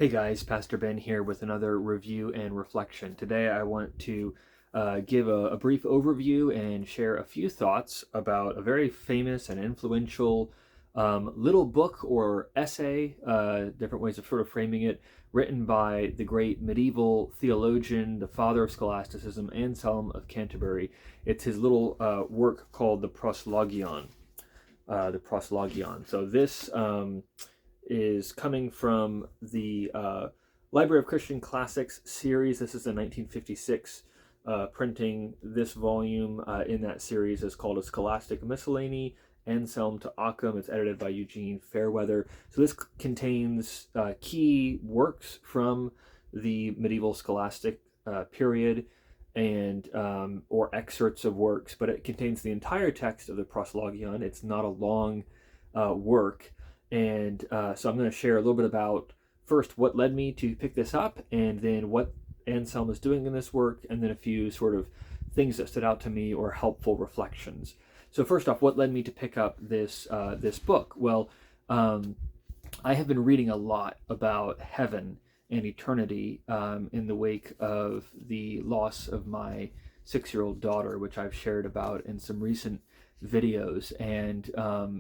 Hey guys, Pastor Ben here with another review and reflection. Today I want to give a brief overview and share a few thoughts about a very famous and influential little book or essay, different ways of sort of framing it, written by the great medieval theologian, the father of scholasticism, Anselm of Canterbury. It's his little work called the Proslogion. So this is coming from the Library of Christian Classics series. This is a 1956 printing. This volume in that series is called A Scholastic Miscellany, Anselm to Occam. It's edited by Eugene Fairweather. So this contains key works from the medieval scholastic period and or excerpts of works, but it contains the entire text of the Proslogion. It's not a long work. And so I'm going to share a little bit about first what led me to pick this up, and then what Anselm is doing in this work, and then a few sort of things that stood out to me or helpful reflections. So first off, what led me to pick up this book? Well, I have been reading a lot about heaven and eternity in the wake of the loss of my 6-year-old daughter, which I've shared about in some recent videos, and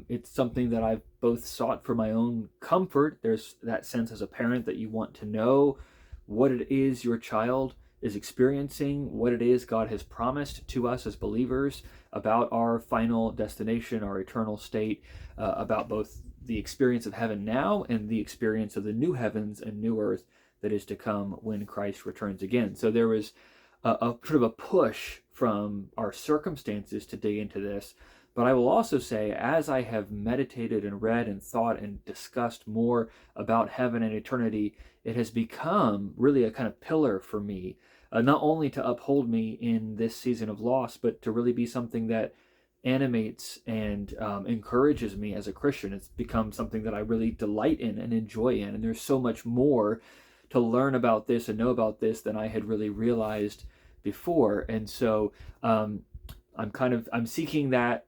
it's something that I've both sought for my own comfort. There's that sense as a parent that you want to know what it is your child is experiencing, what it is God has promised to us as believers about our final destination, our eternal state, about both the experience of heaven now and the experience of the new heavens and new earth that is to come when Christ returns again. So there was a sort of a push from our circumstances to dig into this. But I will also say, as I have meditated and read and thought and discussed more about heaven and eternity, it has become really a kind of pillar for me, not only to uphold me in this season of loss, but to really be something that animates and encourages me as a Christian. It's become something that I really delight in and enjoy in. And there's so much more to learn about this and know about this than I had really realized before. And so I'm seeking that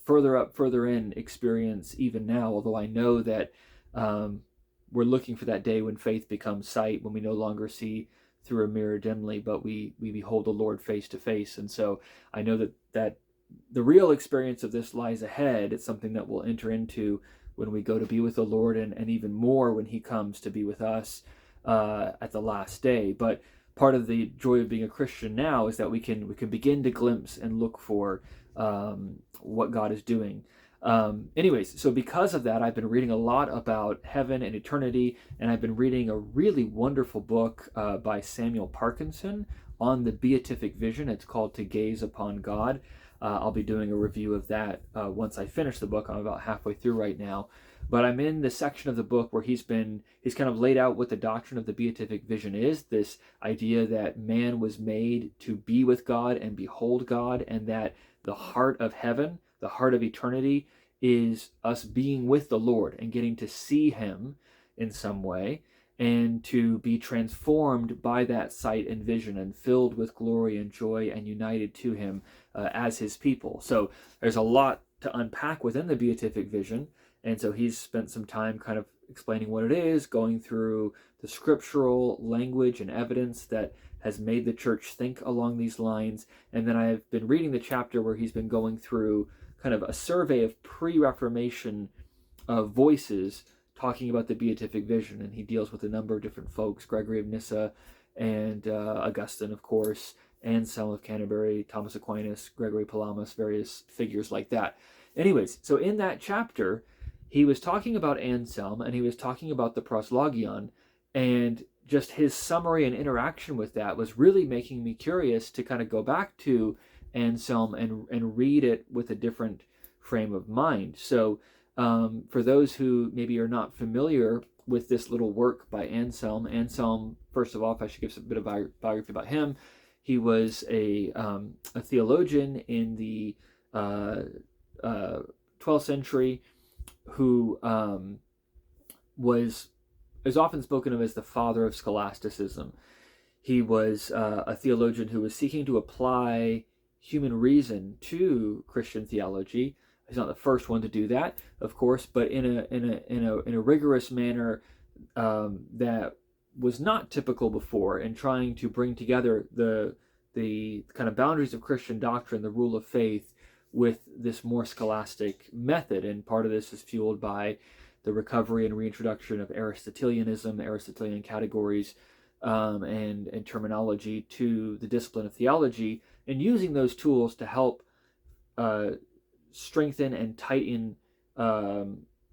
further in experience even now, although I know that we're looking for that day when faith becomes sight, when we no longer see through a mirror dimly, but we behold the Lord face to face. And so I know that the real experience of this lies ahead. It's something that we'll enter into when we go to be with the Lord, and even more when he comes to be with us at the last day. But part of the joy of being a Christian now is that we can begin to glimpse and look for what God is doing. Anyways, so because of that, I've been reading a lot about heaven and eternity, and I've been reading a really wonderful book by Samuel Parkinson on the beatific vision. It's called To Gaze Upon God. I'll be doing a review of that once I finish the book. I'm about halfway through right now. But I'm in the section of the book where he's kind of laid out what the doctrine of the beatific vision is, this idea that man was made to be with God and behold God, and that the heart of heaven, the heart of eternity, is us being with the Lord and getting to see him in some way, and to be transformed by that sight and vision and filled with glory and joy and united to him as his people. So there's a lot to unpack within the beatific vision. And so he's spent some time kind of explaining what it is, going through the scriptural language and evidence that has made the church think along these lines. And then I've been reading the chapter where he's been going through kind of a survey of pre-Reformation voices talking about the beatific vision. And he deals with a number of different folks, Gregory of Nyssa and Augustine, of course, Anselm of Canterbury, Thomas Aquinas, Gregory Palamas, various figures like that. Anyways, so in that chapter, he was talking about Anselm, and he was talking about the Proslogion, and just his summary and interaction with that was really making me curious to kind of go back to Anselm and read it with a different frame of mind. So for those who maybe are not familiar with this little work by Anselm, first of all, if I should give a bit of biography about him, he was a theologian in the 12th century, who is often spoken of as the father of scholasticism. He was a theologian who was seeking to apply human reason to Christian theology. He's not the first one to do that, of course, but in a rigorous manner that was not typical before in trying to bring together the kind of boundaries of Christian doctrine, the rule of faith, with this more scholastic method. And part of this is fueled by the recovery and reintroduction of Aristotelianism, the Aristotelian categories, and terminology to the discipline of theology, and using those tools to help strengthen and tighten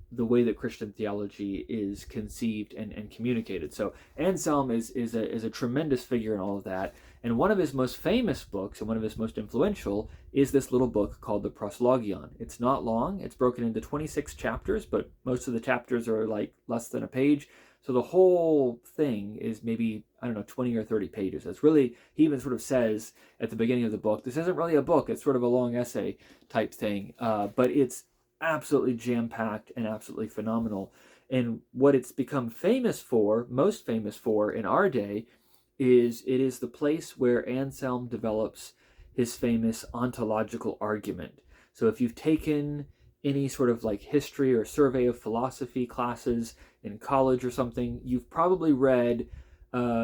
the way that Christian theology is conceived and communicated. So Anselm is a tremendous figure in all of that. And one of his most famous books and one of his most influential is this little book called the Proslogion. It's not long. It's broken into 26 chapters, but most of the chapters are like less than a page. So the whole thing is maybe, 20 or 30 pages. It's really, he even sort of says at the beginning of the book, this isn't really a book, it's sort of a long essay type thing. But it's absolutely jam-packed and absolutely phenomenal. And what it's become most famous for in our day, is it is the place where Anselm develops his famous ontological argument. So if you've taken any sort of like history or survey of philosophy classes in college or something, you've probably read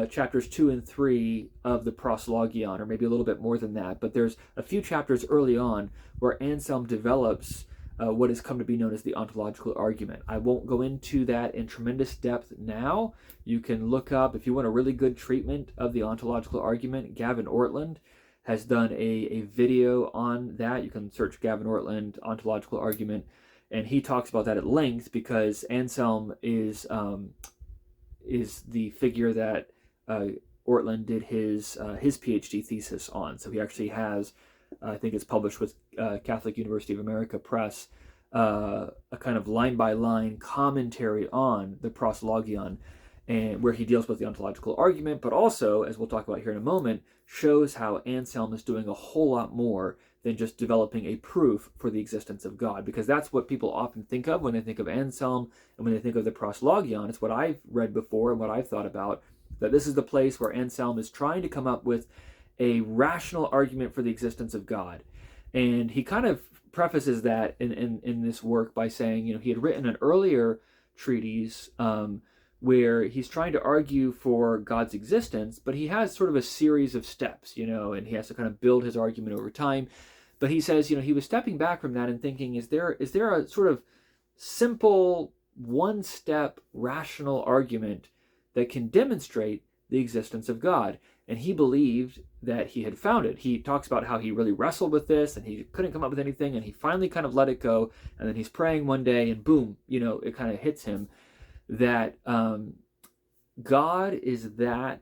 chapters 2 and 3 of the Proslogion, or maybe a little bit more than that. But there's a few chapters early on where Anselm develops what has come to be known as the ontological argument. I won't go into that in tremendous depth now. You can look up, if you want a really good treatment of the ontological argument, Gavin Ortlund has done a video on that. You can search Gavin Ortlund ontological argument, and he talks about that at length, because Anselm is the figure that Ortlund did his PhD thesis on. So he actually has, I think it's published with Catholic University of America Press, a kind of line-by-line commentary on the Proslogion, and where he deals with the ontological argument, but also, as we'll talk about here in a moment, shows how Anselm is doing a whole lot more than just developing a proof for the existence of God, because that's what people often think of when they think of Anselm and when they think of the Proslogion. It's what I've read before and what I've thought about, that this is the place where Anselm is trying to come up with a rational argument for the existence of God. And he kind of prefaces that in this work by saying, he had written an earlier treatise where he's trying to argue for God's existence, but he has sort of a series of steps, and he has to kind of build his argument over time. But he says, he was stepping back from that and thinking, is there a sort of simple one-step rational argument that can demonstrate the existence of God? And he believed that he had found it. He talks about how he really wrestled with this and he couldn't come up with anything, and he finally kind of let it go. And then he's praying one day and boom, it kind of hits him that God is that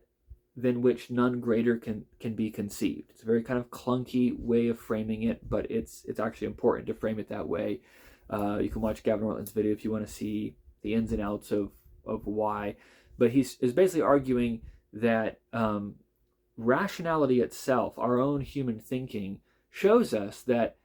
than which none greater can be conceived. It's a very kind of clunky way of framing it, but it's actually important to frame it that way. You can watch Gavin Ortlund's video if you want to see the ins and outs of why. But he's basically arguing that rationality itself, our own human thinking, shows us that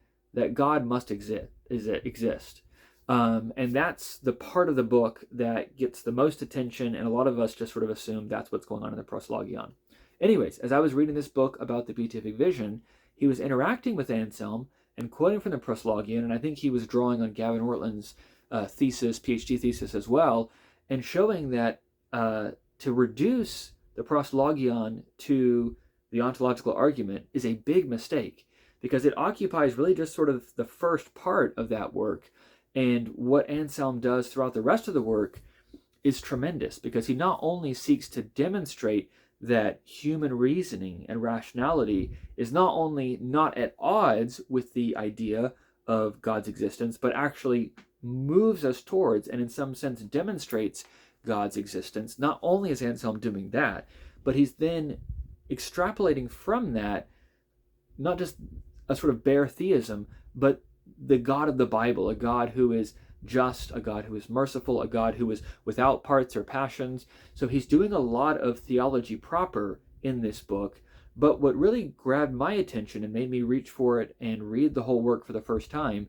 God must exist. And that's the part of the book that gets the most attention, and a lot of us just sort of assume that's what's going on in the Proslogion. Anyways, as I was reading this book about the beatific vision, he was interacting with Anselm and quoting from the Proslogion, and I think he was drawing on Gavin Ortlund's PhD thesis as well, and showing that to reduce the Proslogion to the ontological argument is a big mistake, because it occupies really just sort of the first part of that work. And what Anselm does throughout the rest of the work is tremendous, because he not only seeks to demonstrate that human reasoning and rationality is not only not at odds with the idea of God's existence, but actually moves us towards and in some sense demonstrates God's existence. Not only is Anselm doing that, but he's then extrapolating from that not just a sort of bare theism, but the God of the Bible, a God who is just, a God who is merciful, a God who is without parts or passions. So he's doing a lot of theology proper in this book. But what really grabbed my attention and made me reach for it and read the whole work for the first time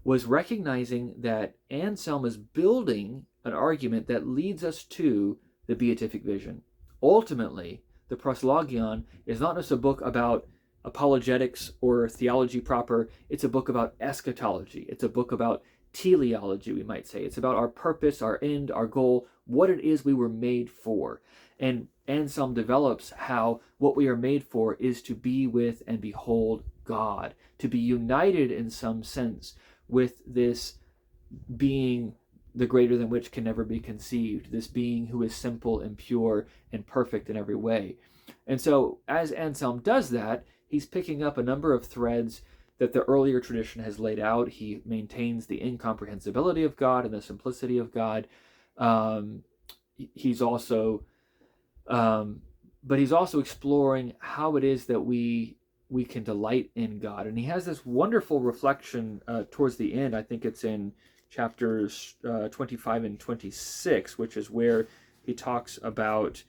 was recognizing that Anselm is building an argument that leads us to the beatific vision. Ultimately, the Proslogion is not just a book about apologetics or theology proper. It's a book about eschatology. It's a book about teleology, we might say. It's about our purpose, our end, our goal, what it is we were made for. And Anselm develops how what we are made for is to be with and behold God, to be united in some sense with this being the greater than which can never be conceived, this being who is simple and pure and perfect in every way. And so as Anselm does that, he's picking up a number of threads that the earlier tradition has laid out. He maintains the incomprehensibility of God and the simplicity of God. He's also exploring how it is that we can delight in God. And he has this wonderful reflection towards the end. I think it's in chapters 25 and 26, which is where he talks about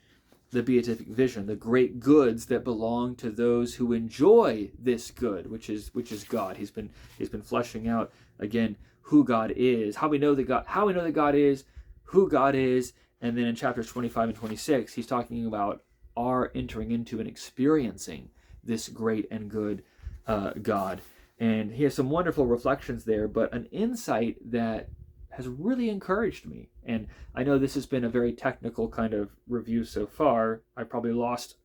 the beatific vision, the great goods that belong to those who enjoy this good, which is God. He's been fleshing out again who God is, how we know that God is, who God is, and then in chapters 25 and 26, he's talking about our entering into and experiencing this great and good God. And he has some wonderful reflections there, but an insight that has really encouraged me. And I know this has been a very technical kind of review so far. I probably lost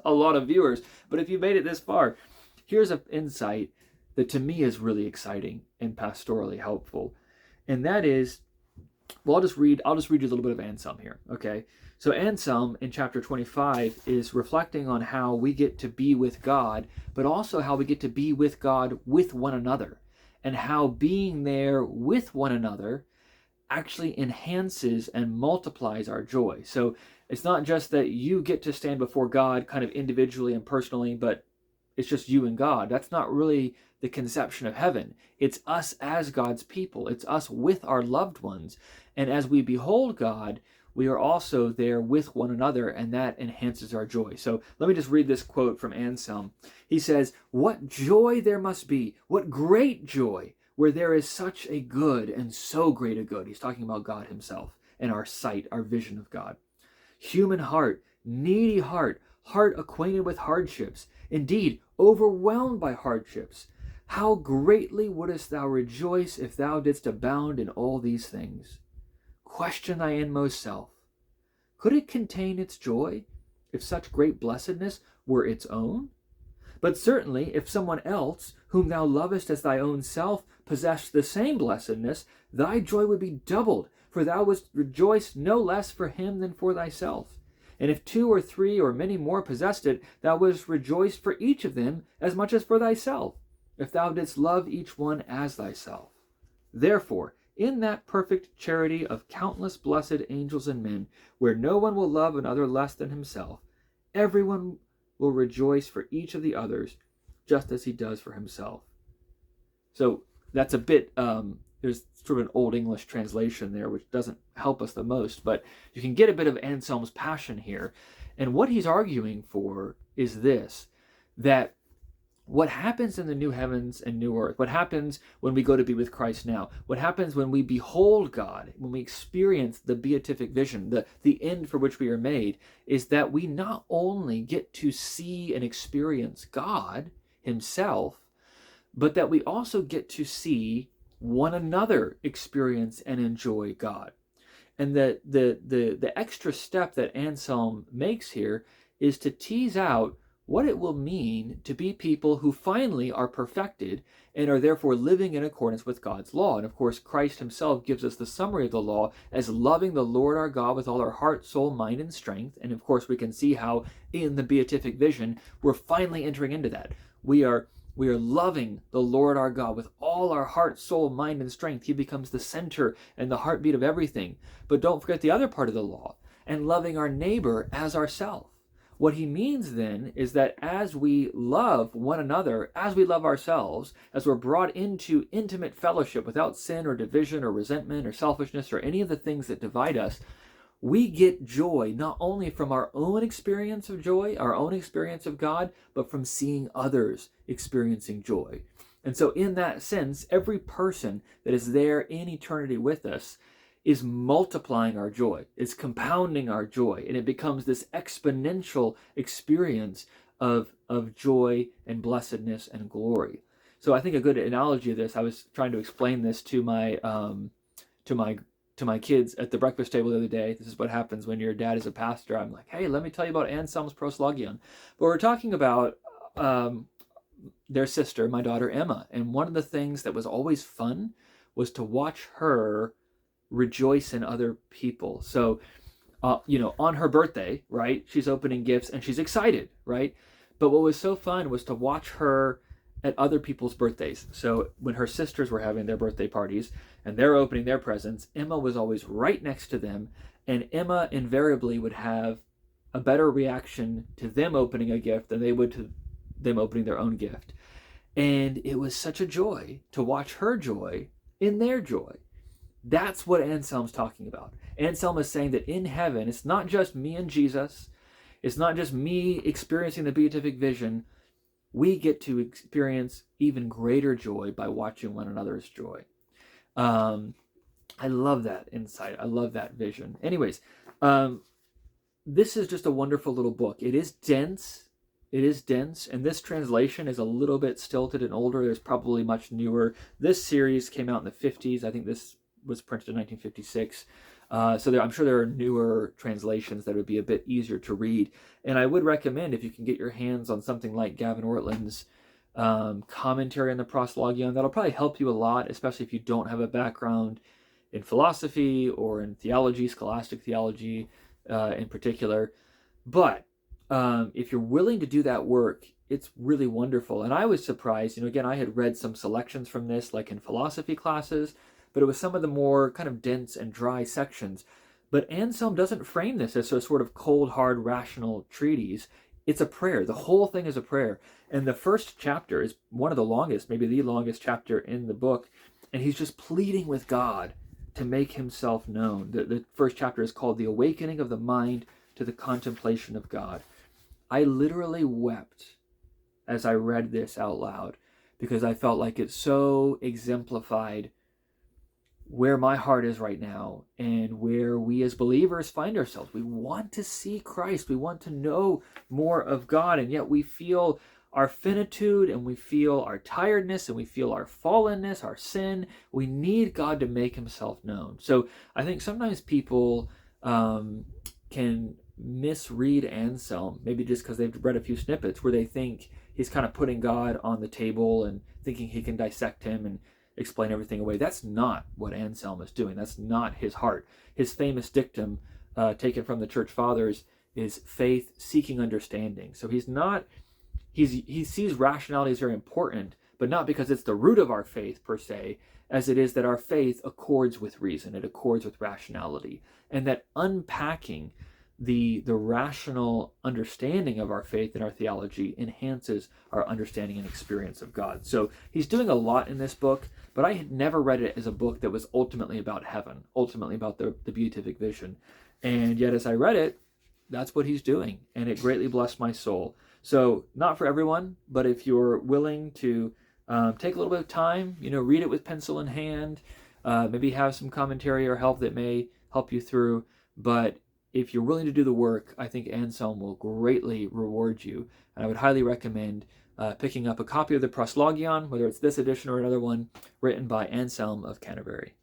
a lot of viewers, but if you made it this far, here's an insight that to me is really exciting and pastorally helpful. And that is, well, I'll just read you a little bit of Anselm here, okay? So Anselm in chapter 25 is reflecting on how we get to be with God, but also how we get to be with God with one another, and how being there with one another actually enhances and multiplies our joy. So it's not just that you get to stand before God kind of individually and personally, but it's just you and God. That's not really the conception of heaven. It's us as God's people. It's us with our loved ones. And as we behold God, we are also there with one another, and that enhances our joy. So let me just read this quote from Anselm. He says, "What joy there must be, what great joy, where there is such a good and so great a good." He's talking about God himself and our sight, our vision of God. "Human heart, needy heart, heart acquainted with hardships, indeed overwhelmed by hardships. How greatly wouldest thou rejoice if thou didst abound in all these things? Question thy inmost self. Could it contain its joy if such great blessedness were its own? But certainly, if someone else, whom thou lovest as thy own self, possessed the same blessedness, thy joy would be doubled, for thou wouldst rejoice no less for him than for thyself. And if 2 or 3 or many more possessed it, thou wouldst rejoice for each of them as much as for thyself, if thou didst love each one as thyself. Therefore, in that perfect charity of countless blessed angels and men, where no one will love another less than himself, everyone will rejoice for each of the others, just as he does for himself." So that's a bit, there's sort of an Old English translation there, which doesn't help us the most, but you can get a bit of Anselm's passion here. And what he's arguing for is this, that what happens in the new heavens and new earth, what happens when we go to be with Christ now, what happens when we behold God, when we experience the beatific vision, the end for which we are made, is that we not only get to see and experience God himself, but that we also get to see one another experience and enjoy God. And the extra step that Anselm makes here is to tease out what it will mean to be people who finally are perfected and are therefore living in accordance with God's law. And of course, Christ himself gives us the summary of the law as loving the Lord our God with all our heart, soul, mind, and strength. And of course, we can see how in the beatific vision, we're finally entering into that. We are loving the Lord our God with all our heart, soul, mind, and strength. He becomes the center and the heartbeat of everything. But don't forget the other part of the law, and loving our neighbor as ourselves. What he means then is that as we love one another, as we love ourselves, as we're brought into intimate fellowship without sin or division or resentment or selfishness or any of the things that divide us, we get joy not only from our own experience of joy, our own experience of God, but from seeing others experiencing joy. And so in that sense, every person that is there in eternity with us is multiplying our joy, is compounding our joy, and it becomes this exponential experience of joy and blessedness and glory. So I think a good analogy of this, I was trying to explain this to my kids at the breakfast table the other day. This is what happens when your dad is a pastor. I'm like, hey, let me tell you about Anselm's Proslogion. But we're talking about their sister, my daughter Emma. And one of the things that was always fun was to watch her rejoice in other people. So, on her birthday, right, she's opening gifts and she's excited, right? But what was so fun was to watch her at other people's birthdays. So when her sisters were having their birthday parties and they're opening their presents, Emma was always right next to them. And Emma invariably would have a better reaction to them opening a gift than they would to them opening their own gift. And it was such a joy to watch her joy in their joy. That's what Anselm's talking about. Anselm is saying that in heaven, it's not just me and Jesus. It's not just me experiencing the beatific vision. We get to experience even greater joy by watching one another's joy. I love that insight. I love that vision. Anyways, this is just a wonderful little book. It is dense. And this translation is a little bit stilted and older. There's probably much newer. This series came out in the 50s. I think this was printed in 1956. I'm sure there are newer translations that would be a bit easier to read. And I would recommend, if you can get your hands on something like Gavin Ortland's commentary on the Proslogion, that'll probably help you a lot, especially if you don't have a background in philosophy or in theology, scholastic theology in particular. But if you're willing to do that work, it's really wonderful. And I was surprised, again, I had read some selections from this, like in philosophy classes, but it was some of the more kind of dense and dry sections. But Anselm doesn't frame this as a sort of cold, hard, rational treatise. It's a prayer. The whole thing is a prayer. And the first chapter is one of the longest, maybe the longest chapter in the book. And he's just pleading with God to make himself known. The first chapter is called The Awakening of the Mind to the Contemplation of God. I literally wept as I read this out loud because I felt like it so exemplified where my heart is right now and where we as believers find ourselves. We want to see Christ. We want to know more of God, and yet we feel our finitude and we feel our tiredness and we feel our fallenness, our sin. We need God to make himself known. So I think sometimes people can misread Anselm, maybe just because they've read a few snippets, where they think he's kind of putting God on the table and thinking he can dissect him and explain everything away. That's not what Anselm is doing. That's not his heart. His famous dictum, taken from the Church Fathers, is faith seeking understanding. So he sees rationality as very important, but not because it's the root of our faith per se, as it is that our faith accords with reason, it accords with rationality, and that unpacking the rational understanding of our faith and our theology enhances our understanding and experience of God. So he's doing a lot in this book, but I had never read it as a book that was ultimately about heaven, ultimately about the beatific vision. And yet as I read it, that's what he's doing, and it greatly blessed my soul. So not for everyone, but if you're willing to take a little bit of time, read it with pencil in hand, maybe have some commentary or help that may help you through. But if you're willing to do the work, I think Anselm will greatly reward you. And I would highly recommend picking up a copy of the Proslogion, whether it's this edition or another one, written by Anselm of Canterbury.